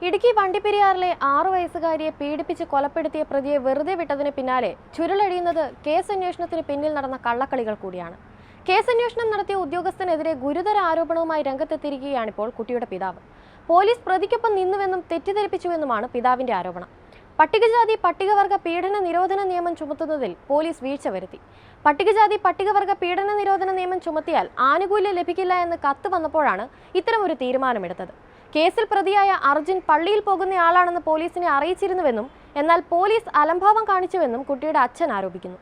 ഇടുക്കി വണ്ടിപ്പെരിയാറിലെ 6 വയസ്സുകാരിയെ പീഡിപ്പിച്ച് കൊലപ്പെടുത്തിയ പ്രതിയെ വെറുതെ വിട്ടതിന് പിന്നാലെ ചുരുളഴിയുന്നത് കേസന്വേഷണത്തിന് പിന്നിൽ നടന്ന കള്ളക്കളികൾ കൂടിയാണ്. കേസന്വേഷണം നടത്തിയ ഉദ്യോഗസ്ഥനെതിരെ ഗുരുതര ആരോപണവുമായി രംഗത്തെത്തിയിരിക്കുകയാണിപ്പോൾ കുട്ടിയുടെ പിതാവ്. പോലീസ് പ്രതിക്കൊപ്പം നിന്നുവെന്നും തെറ്റിദ്ധരിപ്പിച്ചുവെന്നുമാണ് പിതാവിന്റെ ആരോപണം. പട്ടികജാതി പട്ടികവർഗ പീഡന നിരോധന നിയമം ചുമത്തുന്നതിൽ പോലീസ് വീഴ്ച വരുത്തി. പട്ടികജാതി പട്ടികവർഗ പീഡന നിരോധന നിയമം ചുമത്തിയാൽ ആനുകൂല്യം ലഭിക്കില്ല എന്ന് കത്ത് വന്നപ്പോഴാണ് ഇത്തരമൊരു തീരുമാനമെടുത്തത്. കേസിൽ പ്രതിയായ അർജുൻ പള്ളിയിൽ പോകുന്നയാളാണെന്ന് പോലീസിനെ അറിയിച്ചിരുന്നുവെന്നും എന്നാൽ പോലീസ് അലംഭാവം കാണിച്ചുവെന്നും കുട്ടിയുടെ അച്ഛൻ ആരോപിക്കുന്നു.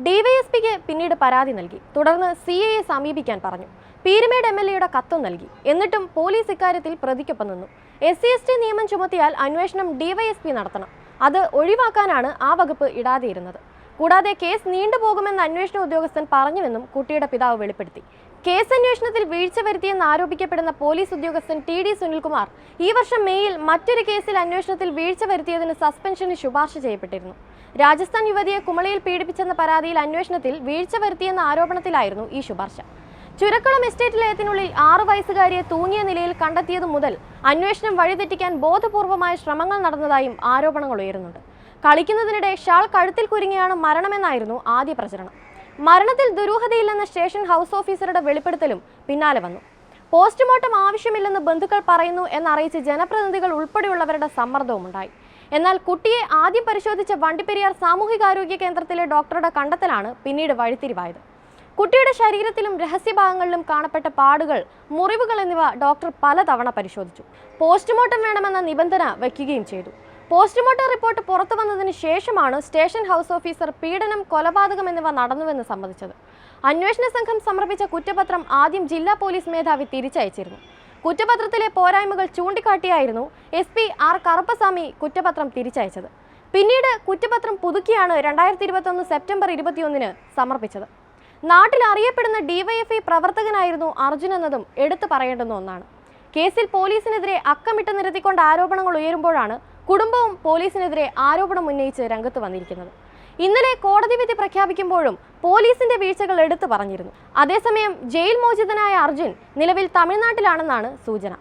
ഡിവൈഎസ്പിക്ക് പിന്നീട് പരാതി നൽകി. തുടർന്ന് സിഐയെ സമീപിക്കാൻ പറഞ്ഞു. പീരുമേട് MLAയുടെ കത്തും നൽകി. എന്നിട്ടും പോലീസ് ഇക്കാര്യത്തിൽ പ്രതിക്കൊപ്പം നിന്നു. SC/ST നിയമം ചുമത്തിയാൽ അന്വേഷണം ഡിവൈഎസ്പി നടത്തണം. അത് ഒഴിവാക്കാനാണ് ആ വകുപ്പ് ഇടാതെയിരുന്നത്. കൂടാതെ കേസ് നീണ്ടുപോകുമെന്ന് അന്വേഷണ ഉദ്യോഗസ്ഥൻ പറഞ്ഞുവെന്നും കുട്ടിയുടെ പിതാവ് വെളിപ്പെടുത്തി. കേസന്വേഷണത്തിൽ വീഴ്ച വരുത്തിയെന്ന് ആരോപിക്കപ്പെടുന്ന പോലീസ് ഉദ്യോഗസ്ഥൻ TD സുനിൽകുമാർ ഈ വർഷം മെയ്യിൽ മറ്റൊരു കേസിൽ അന്വേഷണത്തിൽ വീഴ്ച വരുത്തിയതിന് സസ്പെൻഷന് ശുപാർശ ചെയ്യപ്പെട്ടിരുന്നു. രാജസ്ഥാൻ യുവതിയെ കുമളിയിൽ പീഡിപ്പിച്ചെന്ന പരാതിയിൽ അന്വേഷണത്തിൽ വീഴ്ച വരുത്തിയെന്ന ആരോപണത്തിലായിരുന്നു ഈ ശുപാർശ. ചുരക്കുളം എസ്റ്റേറ്റ് ലയത്തിനുള്ളിൽ 6 വയസ്സുകാരിയെ തൂങ്ങിയ നിലയിൽ കണ്ടെത്തിയതു മുതൽ അന്വേഷണം വഴിതെറ്റിക്കാൻ ബോധപൂർവമായ ശ്രമങ്ങൾ നടന്നതായും ആരോപണങ്ങൾ ഉയരുന്നുണ്ട്. കളിക്കുന്നതിനിടെ ഷാൾ കഴുത്തിൽ കുരുങ്ങിയാണ് മരണമെന്നായിരുന്നു ആദ്യ പ്രചരണം. മരണത്തിൽ ദുരൂഹതയില്ലെന്ന സ്റ്റേഷൻ ഹൗസ് ഓഫീസറുടെ വെളിപ്പെടുത്തലും പിന്നാലെ വന്നു. പോസ്റ്റ്മോർട്ടം ആവശ്യമില്ലെന്ന് ബന്ധുക്കൾ പറയുന്നു എന്നറിയിച്ച് ജനപ്രതിനിധികൾ ഉൾപ്പെടെയുള്ളവരുടെ സമ്മർദ്ദവുമുണ്ടായി. എന്നാൽ കുട്ടിയെ ആദ്യം പരിശോധിച്ച വണ്ടിപ്പെരിയാർ സാമൂഹികാരോഗ്യ കേന്ദ്രത്തിലെ ഡോക്ടറുടെ കണ്ടെത്തലാണ് പിന്നീട് വഴിത്തിരിവായത്. കുട്ടിയുടെ ശരീരത്തിലും രഹസ്യഭാഗങ്ങളിലും കാണപ്പെട്ട പാടുകൾ, മുറിവുകൾ എന്നിവ ഡോക്ടർ പലതവണ പരിശോധിച്ചു. പോസ്റ്റ്മോർട്ടം വേണമെന്ന നിബന്ധന വയ്ക്കുകയും ചെയ്തു. പോസ്റ്റ്മോർട്ടം റിപ്പോർട്ട് പുറത്തു വന്നതിന് ശേഷമാണ് സ്റ്റേഷൻ ഹൗസ് ഓഫീസർ പീഡനം, കൊലപാതകം എന്നിവ നടന്നുവെന്ന് സമ്മതിച്ചത്. അന്വേഷണ സംഘം സമർപ്പിച്ച കുറ്റപത്രം ആദ്യം ജില്ലാ പോലീസ് മേധാവി തിരിച്ചയച്ചിരുന്നു. കുറ്റപത്രത്തിലെ പോരായ്മകൾ ചൂണ്ടിക്കാട്ടിയായിരുന്നു SP R കറുപ്പസ്വാമി കുറ്റപത്രം തിരിച്ചയച്ചത്. പിന്നീട് കുറ്റപത്രം പുതുക്കിയാണ് 2021 സെപ്റ്റംബർ 21 സമർപ്പിച്ചത്. നാട്ടിൽ അറിയപ്പെടുന്ന DYFI പ്രവർത്തകനായിരുന്നു അർജുൻ എന്നതും എടുത്തു പറയേണ്ടുന്ന ഒന്നാണ്. കേസിൽ പോലീസിനെതിരെ അക്കമിട്ട് നിരത്തിക്കൊണ്ട് ആരോപണങ്ങൾ ഉയരുമ്പോഴാണ് കുടുംബവും പോലീസിനെതിരെ ആരോപണം ഉന്നയിച്ച് രംഗത്ത് വന്നിരിക്കുന്നത്. ഇന്നലെ കോടതി വിധി പ്രഖ്യാപിക്കുമ്പോഴും പോലീസിന്റെ വീഴ്ചകൾ എടുത്തു പറഞ്ഞിരുന്നു. അതേസമയം ജയിൽ മോചിതനായ അർജുൻ നിലവിൽ തമിഴ്നാട്ടിലാണെന്നാണ് സൂചന.